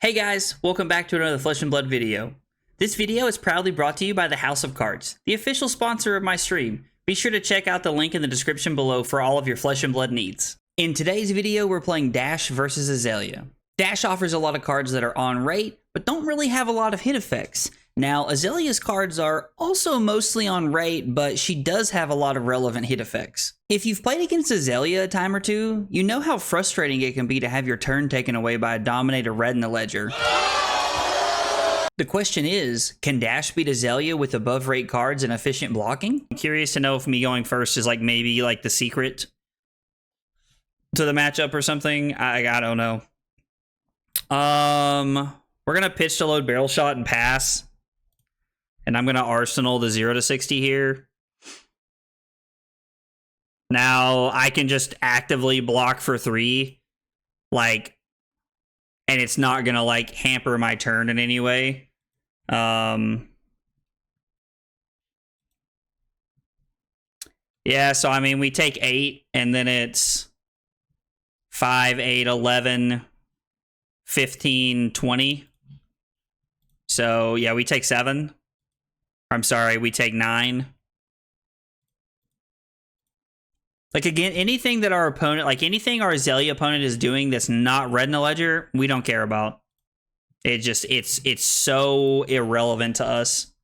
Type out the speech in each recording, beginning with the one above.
Hey guys, welcome back to another Flesh and Blood video. This video is proudly brought to you by the House of Cards, the official sponsor of my stream. Be sure to check out the link in the description below for all of your Flesh and Blood needs. In today's video, we're playing Dash versus Azalea. Dash offers a lot of cards that are on rate, but don't really have a lot of hit effects. Now, Azalea's cards are also mostly on rate, but she does have a lot of relevant hit effects. If you've played against Azalea a time or two, you know how frustrating it can be to have your turn taken away by a Dominator red in the ledger. The question is, can Dash beat Azalea with above rate cards and efficient blocking? I'm curious to know if me going first is maybe the secret to the matchup or something. I don't know. We're gonna pitch to load barrel shot and pass. And I'm going to arsenal the 0 to 60 here. Now, I can just actively block for 3. And it's not going to, hamper my turn in any way. Yeah, so, I mean, we take 8, and then it's 5, 8, 11, 15, 20. So, yeah, we take 7. I'm sorry, we take 9. Again, anything that our opponent, anything our Azalea opponent is doing that's not red in the ledger, we don't care about. It's so irrelevant to us.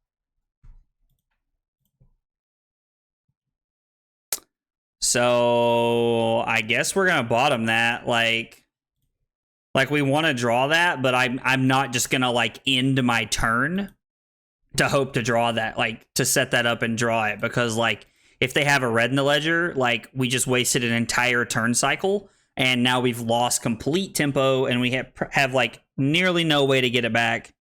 So, I guess we're gonna bottom that, we want to draw that, but I'm not just gonna, end my turn to hope to draw that, to set that up and draw it, because if they have a red in the ledger, we just wasted an entire turn cycle, and now we've lost complete tempo, and we have nearly no way to get it back.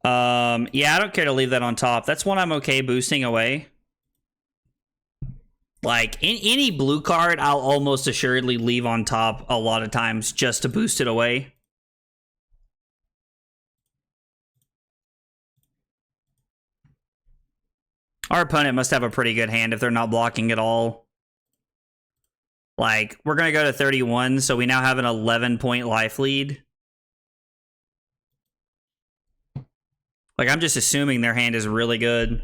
Yeah, I don't care to leave that on top. That's one I'm okay boosting away. In any blue card, I'll almost assuredly leave on top a lot of times just to boost it away. Our opponent must have a pretty good hand if they're not blocking at all. We're going to go to 31, so we now have an 11-point life lead. I'm just assuming their hand is really good.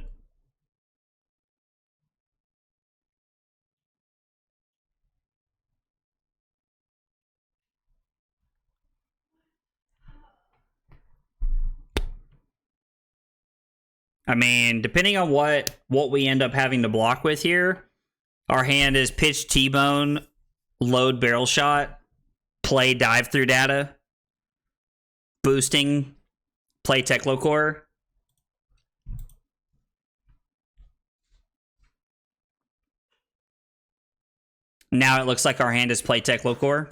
I mean, depending on what we end up having to block with here, our hand is pitch T-bone, load barrel shot, play dive through data, boosting, play Teklo Core. Now it looks like our hand is play Teklo Core,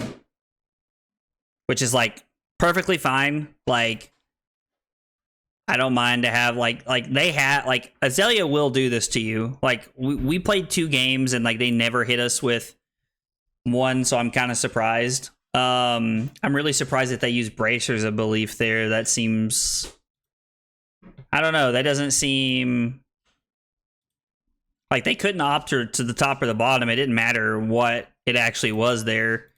which is perfectly fine. I don't mind to have they had Azalea will do this to you. We played 2 games and they never hit us with 1, so I'm kind of surprised. I'm really surprised that they use bracers of belief there. That seems, I don't know, that doesn't seem they couldn't opt to the top or the bottom. It didn't matter what it actually was there.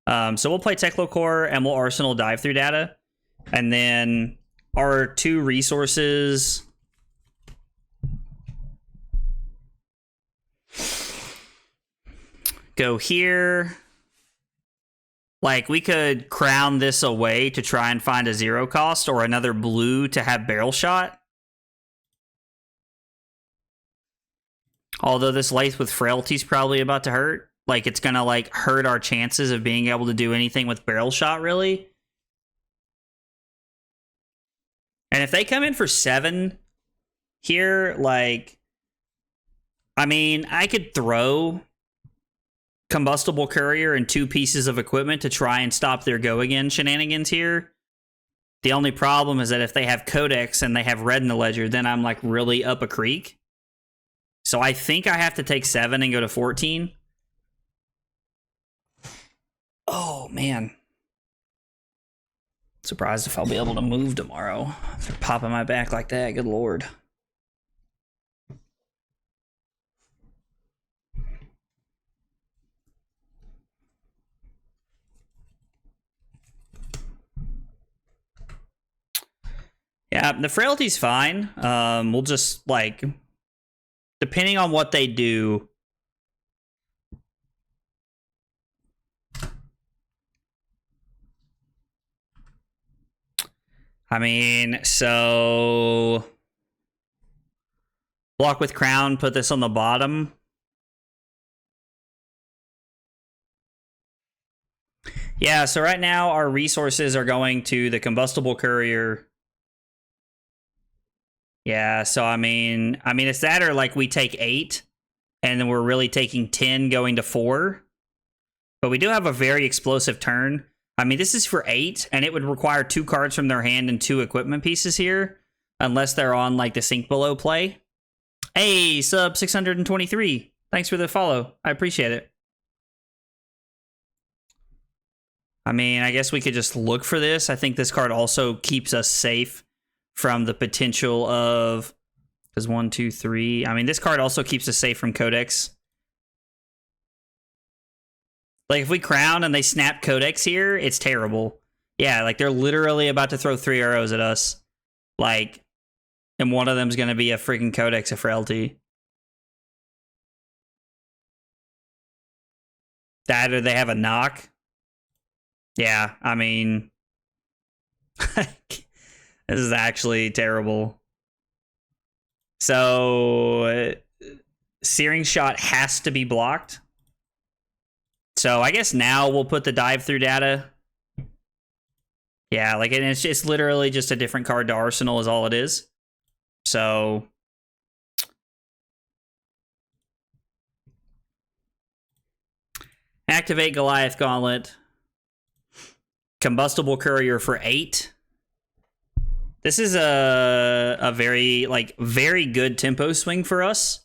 So we'll play Teklo Core and we'll arsenal dive through data, and then our 2 resources go here. We could crown this away to try and find a 0 cost or another blue to have barrel shot. Although this Lathe with Frailty is probably about to hurt. It's gonna hurt our chances of being able to do anything with barrel shot, really. And if they come in for 7 here, I mean, I could throw Combustible Courier and 2 pieces of equipment to try and stop their go again shenanigans here. The only problem is that if they have Codex and they have red in the ledger, then I'm really up a creek. So I think I have to take 7 and go to 14. Oh, man. Surprised if I'll be able to move tomorrow after popping my back like that. Good lord. Yeah, the frailty's fine. We'll just, like, depending on what they do. I mean, so block with crown, put this on the bottom. Yeah, so right now our resources are going to the combustible courier. Yeah, so I mean it's that, or like we take 8 and then we're really taking 10 going to 4. But we do have a very explosive turn. I mean, this is for 8 and it would require 2 cards from their hand and 2 equipment pieces here, unless they're on like the sink below play. Hey, sub 623. Thanks for the follow. I appreciate it. I mean, I guess we could just look for this. I think this card also keeps us safe from the potential of, because 1, 2, 3. I mean, this card also keeps us safe from Codex. Like, if we crown and they snap Codex here, it's terrible. Yeah, like, they're literally about to throw 3 arrows at us. Like, and one of them's going to be a freaking Codex of Frailty. That, or they have a knock. Yeah, I mean, this is actually terrible. So, Searing Shot has to be blocked. So, I guess now we'll put the dive through data. Yeah, like, and it's literally just a different card to Arsenal is all it is. So, activate Goliath Gauntlet. Combustible Courier for 8. This is a very, like, very good tempo swing for us.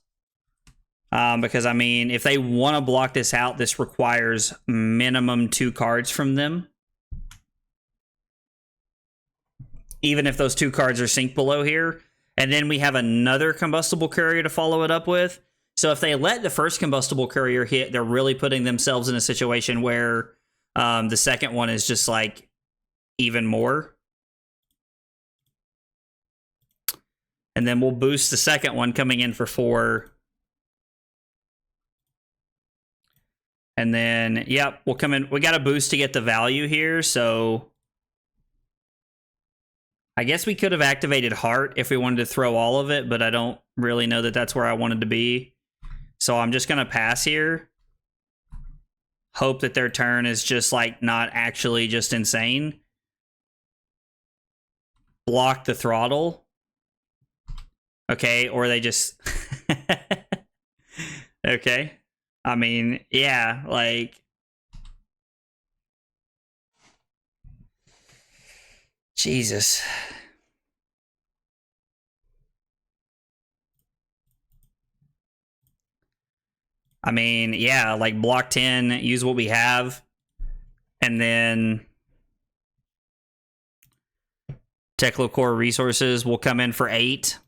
Because, I mean, if they want to block this out, this requires minimum 2 cards from them. Even if those 2 cards are sink below here. And then we have another Combustible Courier to follow it up with. So if they let the first Combustible Courier hit, they're really putting themselves in a situation where the second one is just, like, even more. And then we'll boost the second one coming in for 4. And then, yep, we'll come in. We got a boost to get the value here, so I guess we could have activated Heart if we wanted to throw all of it, but I don't really know that that's where I wanted to be. So I'm just going to pass here. Hope that their turn is just, like, not actually just insane. Block the Throttle. Okay, or they just... Okay. I mean, yeah, like... Jesus. I mean, yeah, like, block 10, use what we have, and then Teklo Core resources will come in for 8,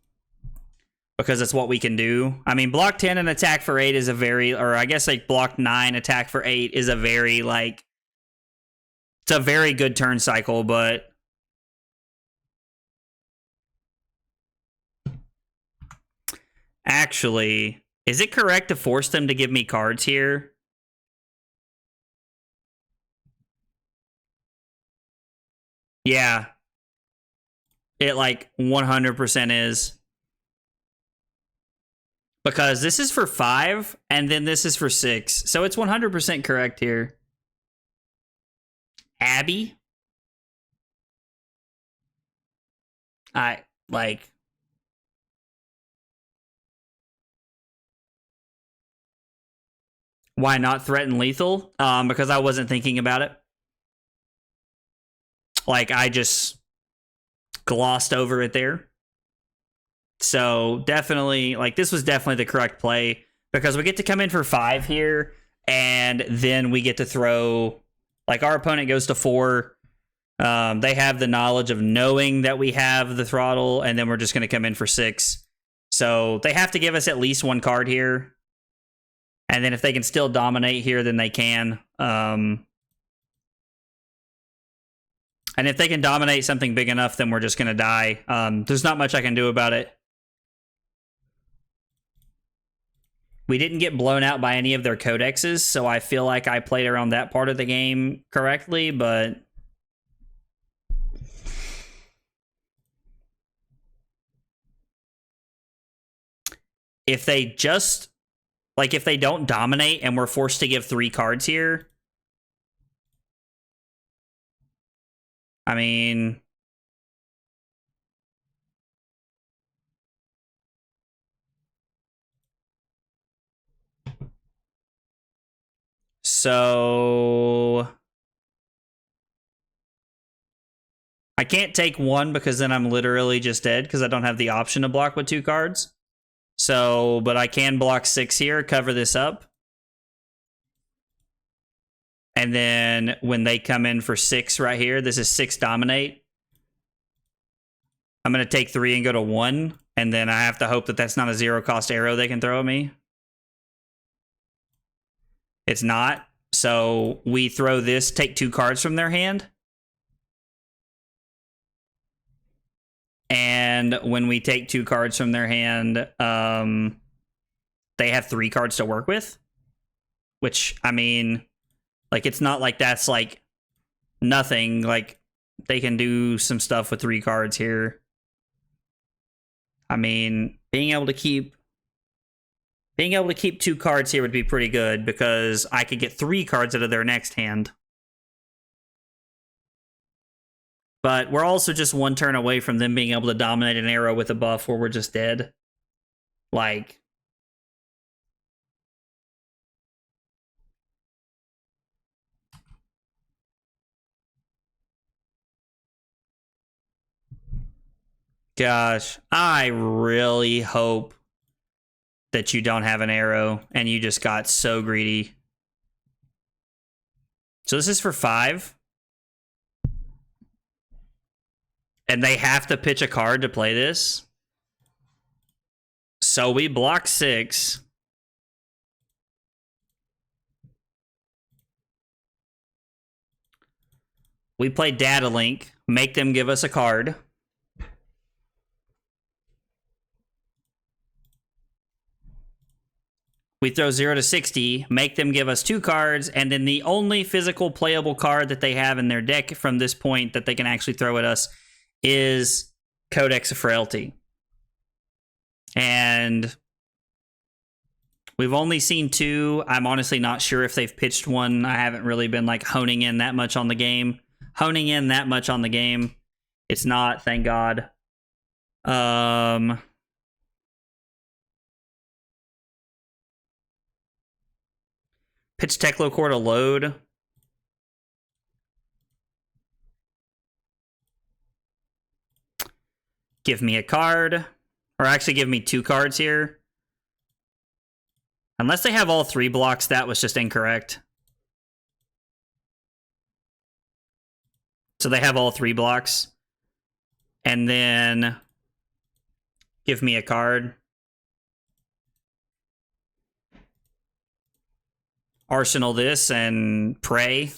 because that's what we can do. I mean, block 10 and attack for 8 is a very, or I guess, like, block 9, attack for 8 is a very, like, it's a very good turn cycle, but actually, is it correct to force them to give me cards here? Yeah. It, like, 100% is. Because this is for 5, and then this is for 6. So it's 100% correct here. Abby? Like... Why not threaten lethal? Because I wasn't thinking about it. Like, I just glossed over it there. So, definitely, like, this was definitely the correct play. Because we get to come in for 5 here, and then we get to throw... Like, our opponent goes to 4. They have the knowledge of knowing that we have the Throttle, and then we're just going to come in for 6. So, they have to give us at least 1 card here. And then if they can still dominate here, then they can. And if they can dominate something big enough, then we're just going to die. There's not much I can do about it. We didn't get blown out by any of their codexes, so I feel like I played around that part of the game correctly, but... if they just... like, if they don't dominate and we're forced to give 3 cards here... I mean... so... I can't take 1 because then I'm literally just dead because I don't have the option to block with 2 cards. So, but I can block 6 here, cover this up. And then when they come in for 6 right here, this is 6 dominate. I'm going to take 3 and go to 1. And then I have to hope that that's not a 0-cost arrow they can throw at me. It's not. So we throw this, take 2 cards from their hand. And when we take 2 cards from their hand, they have 3 cards to work with. Which, I mean, like, it's not like that's, like, nothing. Like, they can do some stuff with 3 cards here. I mean, being able to keep 2 cards here would be pretty good because I could get 3 cards out of their next hand. But we're also just 1 turn away from them being able to dominate an arrow with a buff where we're just dead. Like... gosh, I really hope that you don't have an arrow and you just got so greedy. So this is for 5. And they have to pitch a card to play this. So we block 6. We play Data Link, make them give us a card. We throw 0 to 60, make them give us 2 cards, and then the only physical playable card that they have in their deck from this point that they can actually throw at us is Codex of Frailty. And we've only seen 2. I'm honestly not sure if they've pitched 1. I haven't really been, like, honing in that much on the game. It's not, thank God. Pitch Teklo Core to load. Give me a card. Or actually give me 2 cards here. Unless they have all 3 blocks, that was just incorrect. So they have all 3 blocks. And then give me a card. Arsenal this and pray.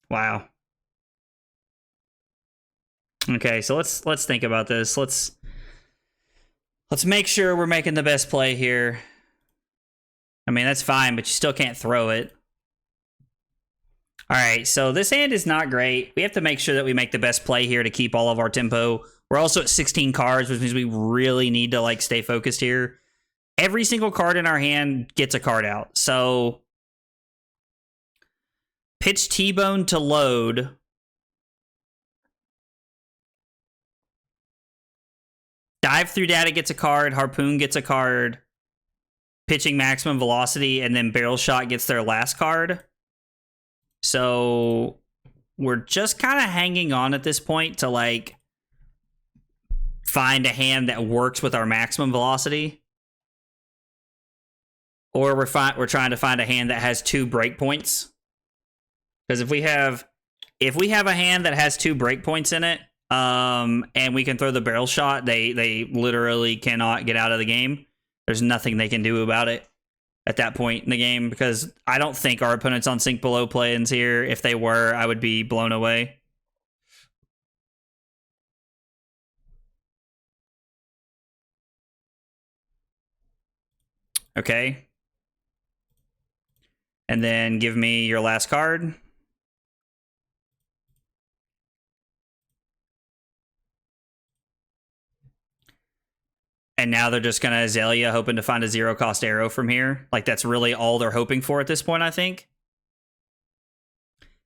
Wow. Okay, so let's think about this. Let's make sure we're making the best play here. I mean, that's fine, but you still can't throw it. All right, so this hand is not great. We have to make sure that we make the best play here to keep all of our tempo. We're also at 16 cards, which means we really need to, like, stay focused here. Every single card in our hand gets a card out. So pitch T-Bone to load. Dive Through Data gets a card. Harpoon gets a card. Pitching Maximum Velocity, and then Barrel Shot gets their last card. So we're just kind of hanging on at this point to, like, find a hand that works with our maximum velocity. Or we're trying to find a hand that has 2 breakpoints. Because if we have a hand that has 2 breakpoints in it, and we can throw the Barrel Shot, they literally cannot get out of the game. There's nothing they can do about it at that point in the game, because I don't think our opponent's on Sink Below play-ins here. If they were, I would be blown away. Okay. And then give me your last card. And now they're just going to Azalea, hoping to find a zero-cost arrow from here. Like, that's really all they're hoping for at this point, I think.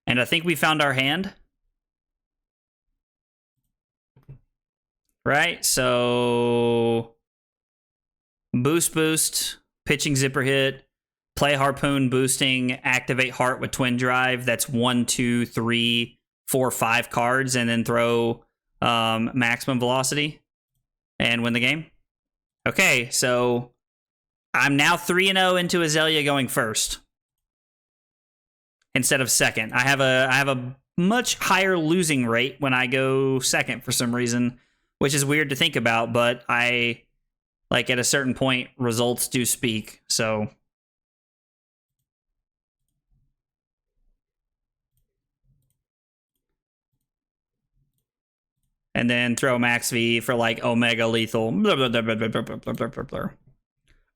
And I think we found our hand. Right? So... Boost, pitching zipper hit, play Harpoon, boosting, activate Heart with Twin Drive. That's 1, 2, 3, 4, 5 cards, and then throw maximum velocity and win the game. Okay, so I'm now 3-0 into Azalea going first instead of second. I have a much higher losing rate when I go second for some reason, which is weird to think about, but like at a certain point, results do speak, so. And then throw max V for like Omega Lethal. Blah, blah, blah, blah, blah, blah, blah, blah, blah. All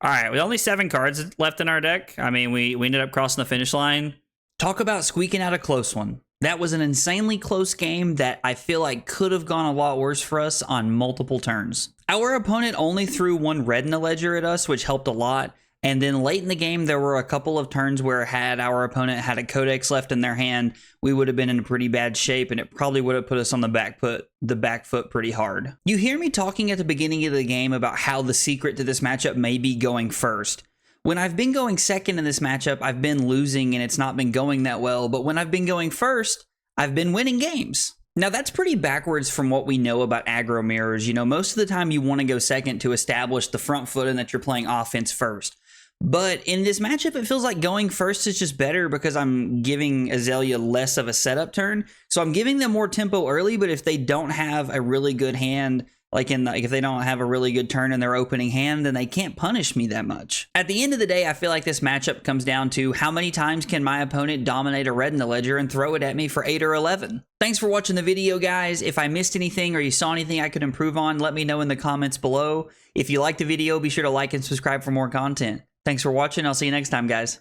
right, with only 7 cards left in our deck, I mean, we ended up crossing the finish line. Talk about squeaking out a close one. That was an insanely close game that I feel like could have gone a lot worse for us on multiple turns. Our opponent only threw 1 red in the ledger at us, which helped a lot. And then late in the game, there were a couple of turns where had our opponent had a Codex left in their hand, we would have been in pretty bad shape, and it probably would have put us on the back foot pretty hard. You hear me talking at the beginning of the game about how the secret to this matchup may be going first. When I've been going second in this matchup, I've been losing and it's not been going that well, but when I've been going first, I've been winning games. Now, that's pretty backwards from what we know about aggro mirrors. You know, most of the time you want to go second to establish the front foot and that you're playing offense first. But in this matchup, it feels like going first is just better because I'm giving Azalea less of a setup turn. So I'm giving them more tempo early, but if they don't have a really good hand, if they don't have a really good turn in their opening hand, then they can't punish me that much. At the end of the day, I feel like this matchup comes down to how many times can my opponent dominate a red in the ledger and throw it at me for 8 or 11. Thanks for watching the video, guys. If I missed anything or you saw anything I could improve on, let me know in the comments below. If you liked the video, be sure to like and subscribe for more content. Thanks for watching. I'll see you next time, guys.